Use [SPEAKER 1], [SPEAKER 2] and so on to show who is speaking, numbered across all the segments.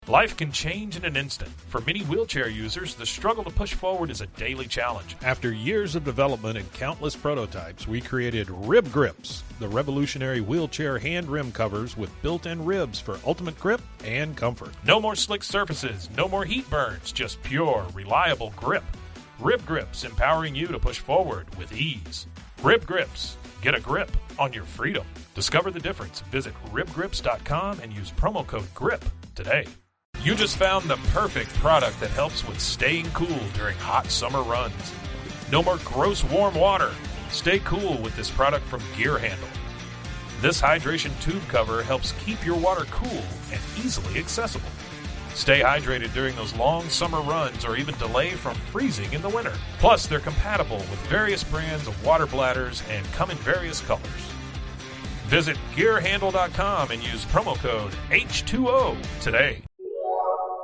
[SPEAKER 1] Life can change in an instant. For many wheelchair users, the struggle to push forward is a daily challenge.
[SPEAKER 2] After years of development and countless prototypes, we created Rib Grips, the revolutionary wheelchair hand rim covers with built-in ribs for ultimate grip and comfort.
[SPEAKER 1] No more slick surfaces, no more heat burns, just pure, reliable grip. Rib Grips, empowering you to push forward with ease. Rib Grips. Get a grip on your freedom. Discover the difference. Visit ribgrips.com and use promo code GRIP today. You just found the perfect product that helps with staying cool during hot summer runs. No more gross warm water. Stay cool with this product from Gear Handle. This hydration tube cover helps keep your water cool and easily accessible. Stay hydrated during those long summer runs or even delay from freezing in the winter. Plus, they're compatible with various brands of water bladders and come in various colors. Visit gearhandle.com and use promo code H2O today.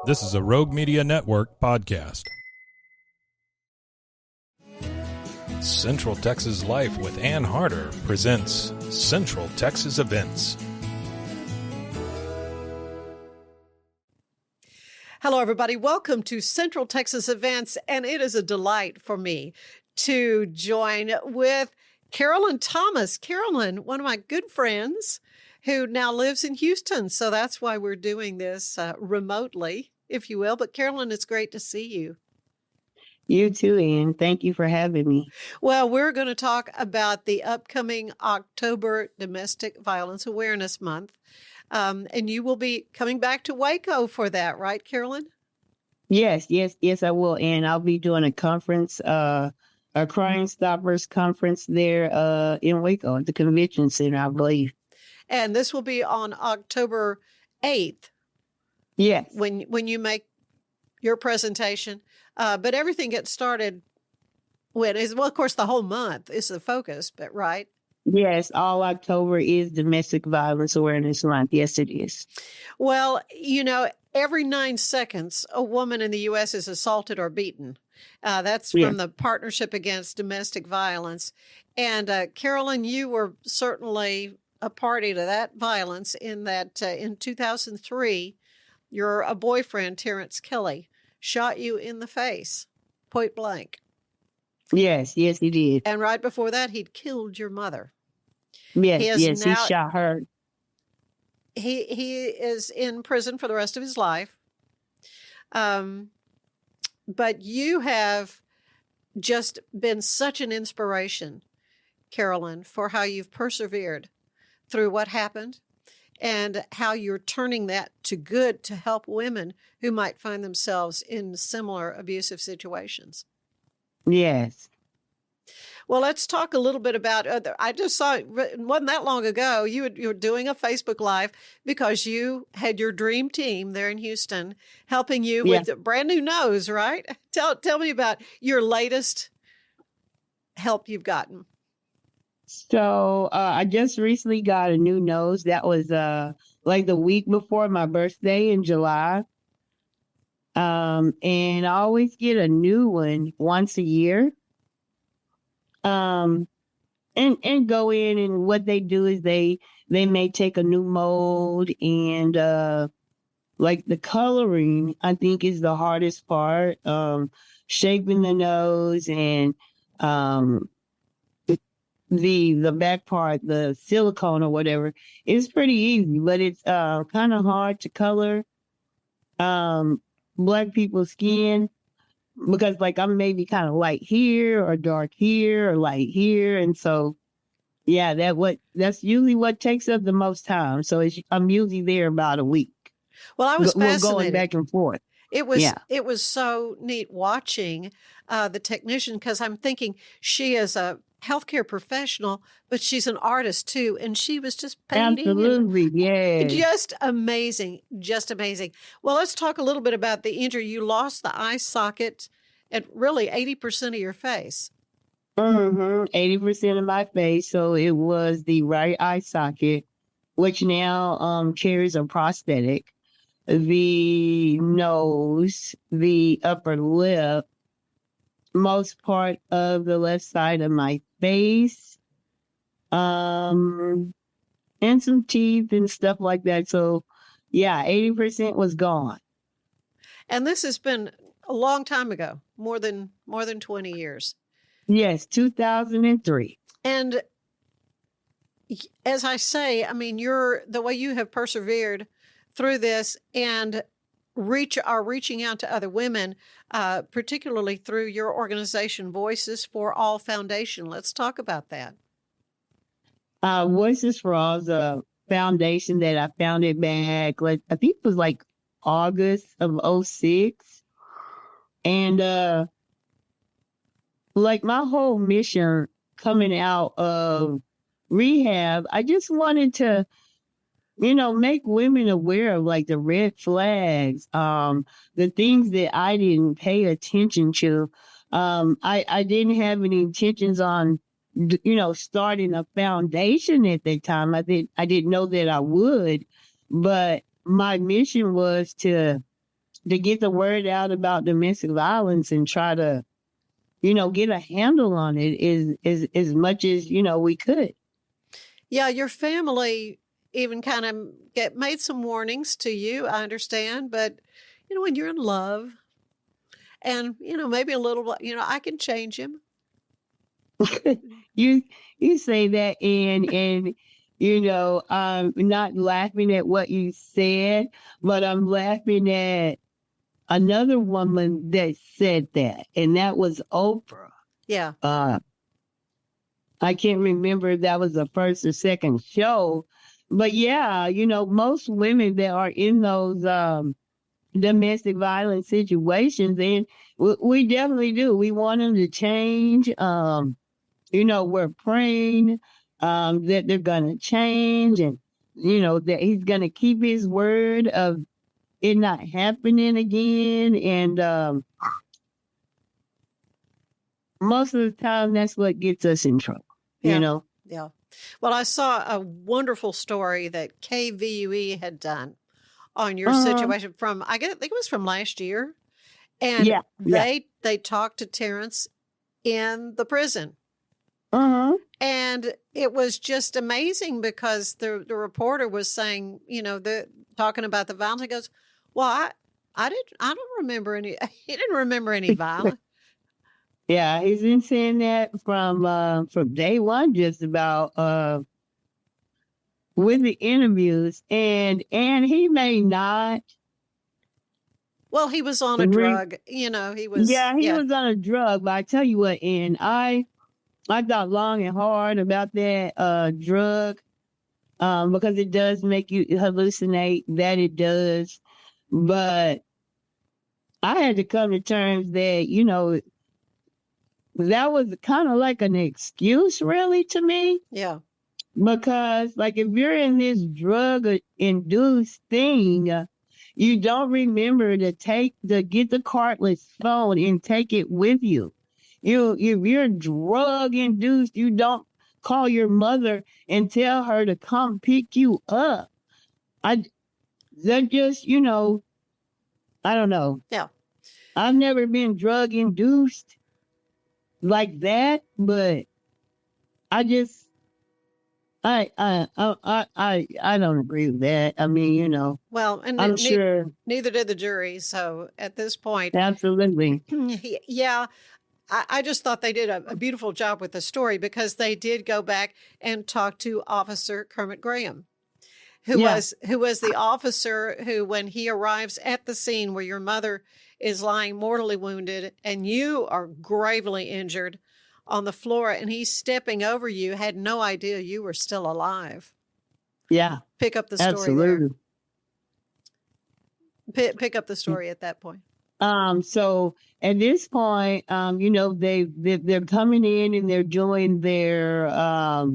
[SPEAKER 2] This is a Rogue Media Network podcast. Central Texas Life with Ann Harder presents Central Texas Events.
[SPEAKER 3] Hello, everybody. Welcome to Central Texas Events, and it is a delight for me to join with Carolyn Thomas. Carolyn, one of my good friends who now lives in Houston, so that's why we're doing this remotely, if you will. But Carolyn, it's great to see you.
[SPEAKER 4] You too, Ann. Thank you for having me.
[SPEAKER 3] Well, we're going to talk about the upcoming October Domestic Violence Awareness Month. And you will be coming back to Waco for that, right, Carolyn?
[SPEAKER 4] Yes, I will. And I'll be doing a conference, a Crime Stoppers conference there in Waco at the Convention Center, I believe.
[SPEAKER 3] And this will be on October 8th.
[SPEAKER 4] Yes.
[SPEAKER 3] When you make your presentation. But everything gets started of course, the whole month is the focus, but right?
[SPEAKER 4] Yes, all October is Domestic Violence Awareness Month. Yes, it is.
[SPEAKER 3] Well, every 9 seconds, a woman in the U.S. is assaulted or beaten. That's from the Partnership Against Domestic Violence. And Carolyn, you were certainly a party to that violence in that in 2003, your boyfriend, Terrence Kelly, shot you in the face, point blank.
[SPEAKER 4] Yes, he did.
[SPEAKER 3] And right before that, he'd killed your mother.
[SPEAKER 4] Yes, he shot her.
[SPEAKER 3] He is in prison for the rest of his life. But you have just been such an inspiration, Carolyn, for how you've persevered through what happened and how you're turning that to good to help women who might find themselves in similar abusive situations.
[SPEAKER 4] Yes.
[SPEAKER 3] Well, let's talk a little bit about, I just saw, it wasn't that long ago, you were doing a Facebook Live because you had your dream team there in Houston helping you with a brand new nose, right? Tell me about your latest help you've gotten.
[SPEAKER 4] So I just recently got a new nose. That was like the week before my birthday in July. And I always get a new one once a year. And go in, and what they do is they may take a new mold, and like the coloring, I think, is the hardest part. Shaping the nose and the back part, the silicone or whatever, is pretty easy, but it's kind of hard to color Black people's skin. Because like I'm maybe kind of light here or dark here or light here. And so, that's usually what takes up the most time. So I'm usually there about a week.
[SPEAKER 3] Well, I was fascinated.
[SPEAKER 4] We're going back and forth.
[SPEAKER 3] It was so neat watching the technician, because I'm thinking she is a healthcare professional, but she's an artist too. And she was just painting.
[SPEAKER 4] Absolutely, yeah.
[SPEAKER 3] Just amazing. Well, let's talk a little bit about the injury. You lost the eye socket at really 80% of your face.
[SPEAKER 4] 80% of my face. So it was the right eye socket, which now carries a prosthetic. The nose, the upper lip, most part of the left side of my face, and some teeth and stuff like that. So, 80% was gone.
[SPEAKER 3] And this has been a long time ago, more than 20 years.
[SPEAKER 4] Yes, 2003.
[SPEAKER 3] And as I say, I mean, the way you have persevered through this and reaching out to other women, particularly through your organization, Voices for All Foundation. Let's talk about that.
[SPEAKER 4] Voices for All is a foundation that I founded back, like, I think it was like August of 2006. And like my whole mission coming out of rehab, I just wanted to, make women aware of like the red flags, the things that I didn't pay attention to. I didn't have any intentions on, starting a foundation at that time. I didn't know that I would, but my mission was to get the word out about domestic violence and try to, get a handle on it as much as, we could.
[SPEAKER 3] Yeah, your family even kind of made some warnings to you, I understand, but, when you're in love and, maybe a little, I can change him.
[SPEAKER 4] You say that and I'm not laughing at what you said, but I'm laughing at another woman that said that, and that was Oprah.
[SPEAKER 3] Yeah.
[SPEAKER 4] I can't remember if that was the first or second show, but yeah, most women that are in those domestic violence situations, and we definitely do. We want them to change. We're praying that they're going to change, and that he's going to keep his word of it not happening again. And most of the time, that's what gets us in trouble.
[SPEAKER 3] Yeah. Yeah. Well, I saw a wonderful story that KVUE had done on your situation from, I think it was from last year. And they talked to Terrence in the prison. And it was just amazing because the reporter was saying, talking about the violence. He goes, well, I don't remember any, he didn't remember any violence.
[SPEAKER 4] Yeah, he's been saying that from day one, just about with the interviews, and he may not.
[SPEAKER 3] Well, he was on a drug, he was.
[SPEAKER 4] Yeah, he was on a drug, but I tell you what, and I thought long and hard about that drug, because it does make you hallucinate. That it does, but I had to come to terms that that was kind of like an excuse, really, to me.
[SPEAKER 3] Yeah.
[SPEAKER 4] Because, like, if you're in this drug-induced thing, you don't remember to get the cardless phone and take it with you. If you're drug-induced, you don't call your mother and tell her to come pick you up. That just, I don't know.
[SPEAKER 3] Yeah.
[SPEAKER 4] I've never been drug-induced like that, but I just I don't agree with that. I mean,
[SPEAKER 3] well, and
[SPEAKER 4] I'm sure
[SPEAKER 3] neither did the jury. So at this point,
[SPEAKER 4] absolutely,
[SPEAKER 3] yeah, I just thought they did a beautiful job with the story because they did go back and talk to Officer Kermit Graham, who was the officer who, when he arrives at the scene where your mother is lying mortally wounded and you are gravely injured on the floor and he's stepping over you, had no idea you were still alive.
[SPEAKER 4] Yeah.
[SPEAKER 3] Pick up the story.
[SPEAKER 4] Absolutely.
[SPEAKER 3] There. Pick up the story at that point.
[SPEAKER 4] So at this point, they're coming in and they're doing their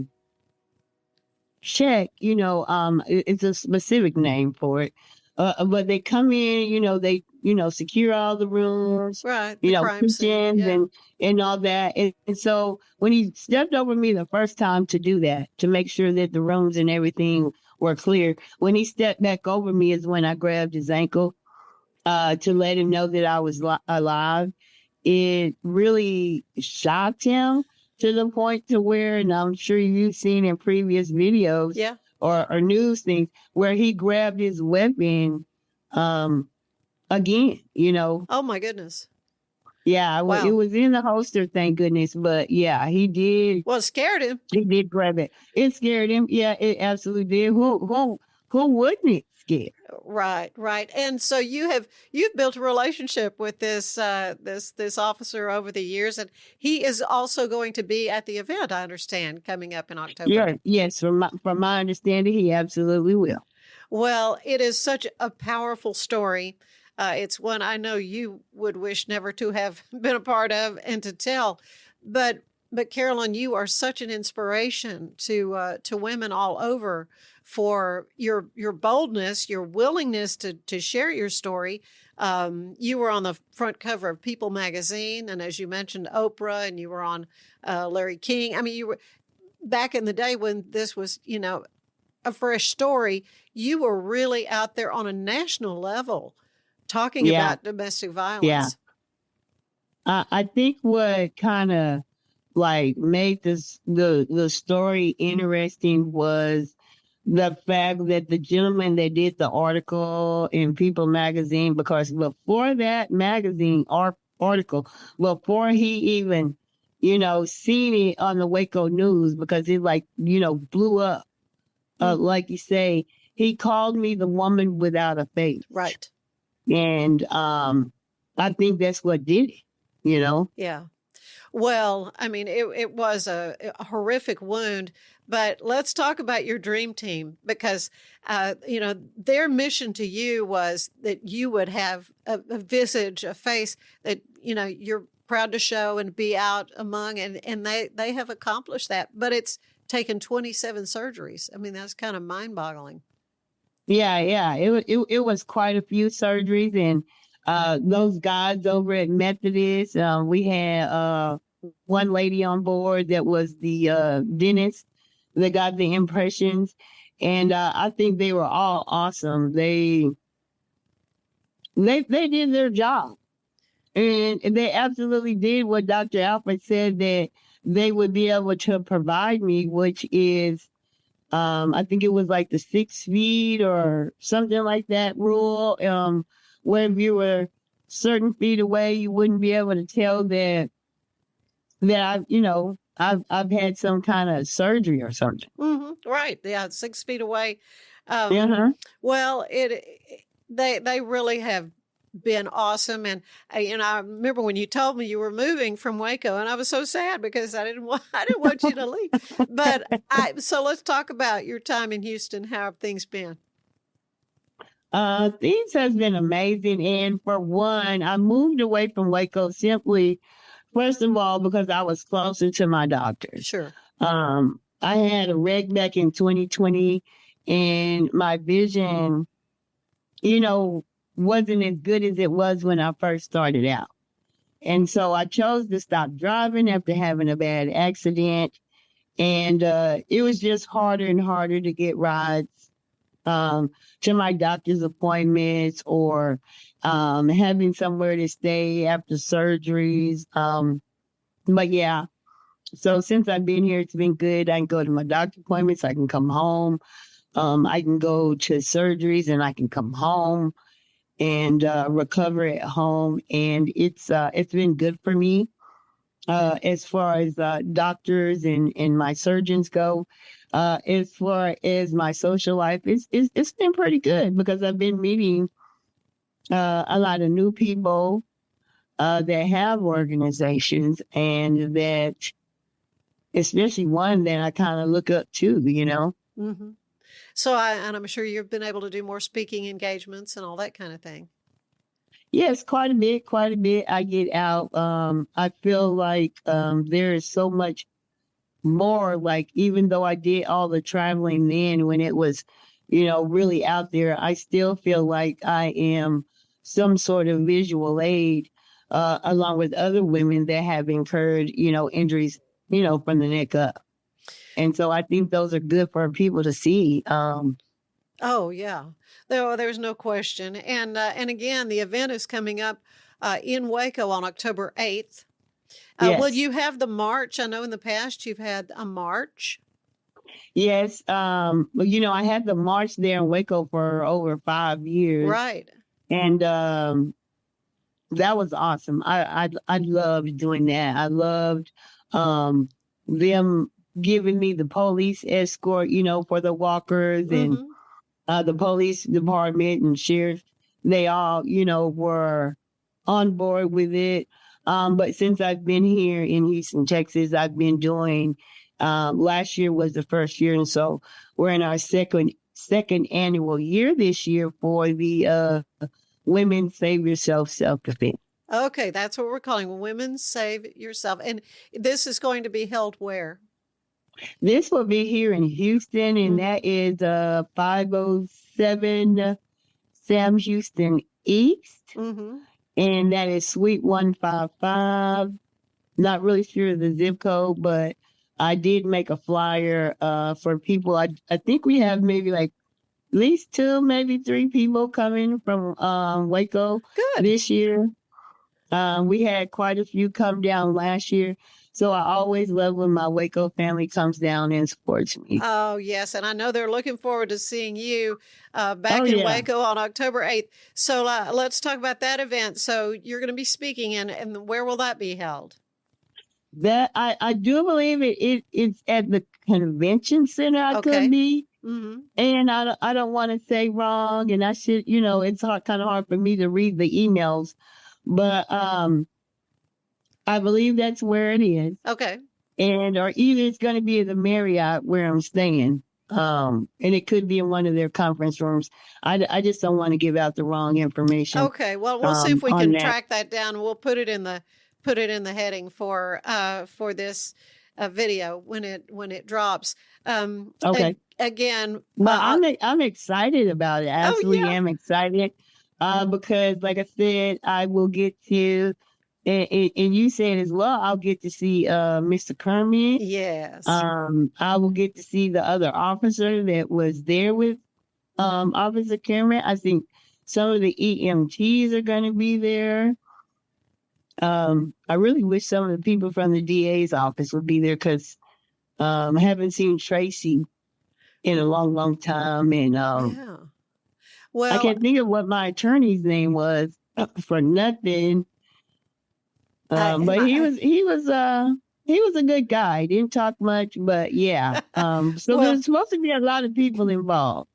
[SPEAKER 4] check, it's a specific name for it. But they come in, they secure all the rooms,
[SPEAKER 3] right?
[SPEAKER 4] kitchens and all that. And so when he stepped over me the first time to do that, to make sure that the rooms and everything were clear, when he stepped back over me is when I grabbed his ankle to let him know that I was alive. It really shocked him to the point to where, and I'm sure you've seen in previous videos or news things, where he grabbed his weapon again, you know.
[SPEAKER 3] Oh my goodness.
[SPEAKER 4] Yeah, it
[SPEAKER 3] Wow.
[SPEAKER 4] was in the holster, thank goodness. But yeah,
[SPEAKER 3] Well, it scared him.
[SPEAKER 4] he did grab it. It scared him. Yeah, it absolutely did. Who wouldn't it scare?
[SPEAKER 3] Right, right. And so you've built a relationship with this officer over the years, and he is also going to be at the event, I understand, coming up in October.
[SPEAKER 4] Yeah, yes, from my understanding, he absolutely will.
[SPEAKER 3] Well, it is such a powerful story. It's one I know you would wish never to have been a part of and to tell. But Carolyn, you are such an inspiration to women all over for your boldness, your willingness to share your story. You were on the front cover of People magazine, and as you mentioned, Oprah, and you were on Larry King. I mean, you were back in the day when this was, a fresh story. You were really out there on a national level talking
[SPEAKER 4] Yeah,
[SPEAKER 3] about domestic
[SPEAKER 4] yeah.
[SPEAKER 3] violence.
[SPEAKER 4] I think what kind of like made the story interesting was the fact that the gentleman that did the article in People magazine, because before that magazine article, before he even, seen it on the Waco News, because it like, blew up, like you say, he called me the woman without a face.
[SPEAKER 3] Right.
[SPEAKER 4] And I think that's what did it.
[SPEAKER 3] Yeah. Well, I mean, it was a horrific wound, but let's talk about your dream team because, their mission to you was that you would have a visage, a face that, you're proud to show and be out among, and they have accomplished that, but it's taken 27 surgeries. I mean, that's kind of mind boggling.
[SPEAKER 4] Yeah. It was quite a few surgeries, and those guys over at Methodist, we had one lady on board that was the dentist that got the impressions, and I think they were all awesome. They did their job, and they absolutely did what Dr. Alfred said that they would be able to provide me, which is I think it was like the 6 feet or something like that rule. Where if you were certain feet away, you wouldn't be able to tell I've had some kind of surgery or something.
[SPEAKER 3] Mm-hmm. Right. Yeah. 6 feet away. Um,
[SPEAKER 4] Uh-huh.
[SPEAKER 3] well, they really have been awesome. And I remember when you told me you were moving from Waco, and I was so sad because I didn't want you to leave. But so let's talk about your time in Houston. How have things been?
[SPEAKER 4] Things has been amazing. And for one, I moved away from Waco simply, first of all, because I was closer to my doctors.
[SPEAKER 3] Sure.
[SPEAKER 4] I had a wreck back in 2020, and my vision, wasn't as good as it was when I first started out. And so I chose to stop driving after having a bad accident. And it was just harder and harder to get rides to my doctor's appointments or having somewhere to stay after surgeries. But yeah, so since I've been here, it's been good. I can go to my doctor's appointments. I can come home. I can go to surgeries and I can come home and recover at home. And it's been good for me as far as doctors and my surgeons go. As far as my social life, it's been pretty good because I've been meeting a lot of new people that have organizations, and that especially one that I kind of look up to,
[SPEAKER 3] Mm-hmm. So I'm sure you've been able to do more speaking engagements and all that kind of thing.
[SPEAKER 4] Yes, quite a bit. I get out. I feel like there is so much more, like even though I did all the traveling then when it was, really out there, I still feel like I am some sort of visual aid, along with other women that have incurred, injuries, from the neck up. And so I think those are good for people to see.
[SPEAKER 3] Oh yeah, there's no question. And again, the event is coming up in Waco on October 8th. Will
[SPEAKER 4] Yes.
[SPEAKER 3] you have the march? I know in the past you've had a march.
[SPEAKER 4] Yes. Well, I had the march there in Waco for over 5 years.
[SPEAKER 3] Right.
[SPEAKER 4] And that was awesome. I loved doing that. I loved them giving me the police escort, for the walkers, and the police department and sheriff. They all, were on board with it. But since I've been here in Houston, Texas, I've been doing, last year was the first year. And so we're in our second annual year this year for the Women Save Yourself Self-Defense.
[SPEAKER 3] Okay, that's what we're calling Women Save Yourself. And this is going to be held where?
[SPEAKER 4] This will be here in Houston, and that is 507 Sam Houston East. And that is Suite 155. Not really sure of the zip code, but I did make a flyer for people. I think we have maybe like at least 2, maybe 3 people coming from Waco this year. We had quite a few come down last year. So I always love when my Waco family comes down and supports me.
[SPEAKER 3] Oh, yes. And I know they're looking forward to seeing you back in Waco on October 8th. So let's talk about that event. So you're going to be speaking, and where will that be held?
[SPEAKER 4] That I do believe it's at the convention center. I could be. And I don't want to say wrong. And I should, it's kind of hard for me to read the emails. But I believe that's where it is.
[SPEAKER 3] Okay.
[SPEAKER 4] Or either it's going to be at the Marriott where I'm staying. And it could be in one of their conference rooms. I just don't want to give out the wrong information.
[SPEAKER 3] Okay. Well, we'll see if we can track that down. We'll put it in the heading for this video when it drops.
[SPEAKER 4] Okay.
[SPEAKER 3] Again,
[SPEAKER 4] well, I'm excited about it. I absolutely am excited because, like I said, I will get to, and you said as well, I'll get to see Mr. Kermit.
[SPEAKER 3] Yes.
[SPEAKER 4] I will get to see the other officer that was there with Officer Kermit. I think some of the EMTs are going to be there. I really wish some of the people from the DA's office would be there because I haven't seen Tracy in a long, long time. And well, I can't think of what my attorney's name was for nothing. But he was a good guy. Didn't talk much, but yeah. So there's supposed to be a lot of people involved.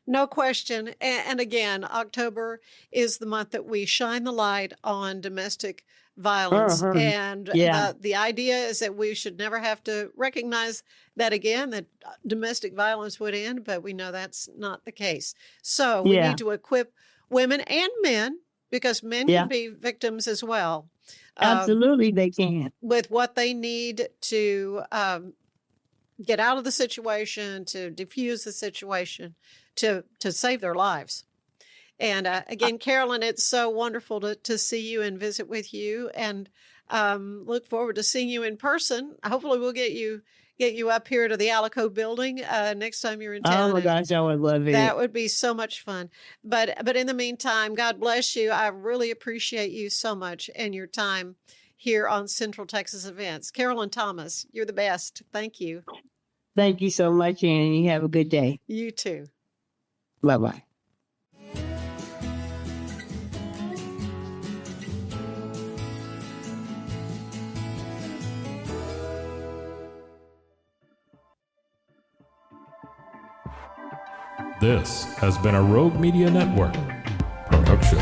[SPEAKER 3] No question. And again, October is the month that we shine the light on domestic violence. And the idea is that we should never have to recognize that again, that domestic violence would end, but we know that's not the case. So we need to equip women and men, because men can be victims as well.
[SPEAKER 4] Absolutely, they can.
[SPEAKER 3] With what they need to get out of the situation, to diffuse the situation, to save their lives. And again, Carolyn, it's so wonderful to see you and visit with you, and look forward to seeing you in person. Hopefully we'll get you up here to the Alico building next time you're in town.
[SPEAKER 4] Oh my gosh, I would love it.
[SPEAKER 3] That would be so much fun. But in the meantime, God bless you. I really appreciate you so much and your time here on Central Texas Events. Carolyn Thomas, you're the best. Thank you.
[SPEAKER 4] Thank you so much, Annie. Have a good day.
[SPEAKER 3] You too.
[SPEAKER 4] Bye-bye.
[SPEAKER 2] This has been a Rogue Media Network production.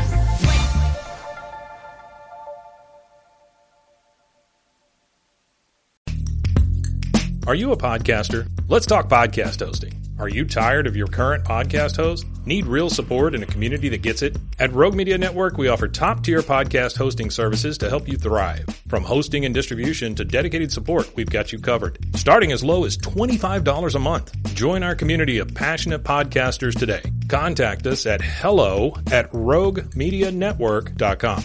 [SPEAKER 2] Are you a podcaster? Let's talk podcast hosting. Are you tired of your current podcast host? Need real support in a community that gets it? At Rogue Media Network, we offer top-tier podcast hosting services to help you thrive. From hosting and distribution to dedicated support, we've got you covered. Starting as low as $25 a month. Join our community of passionate podcasters today. Contact us at hello@roguemedianetwork.com.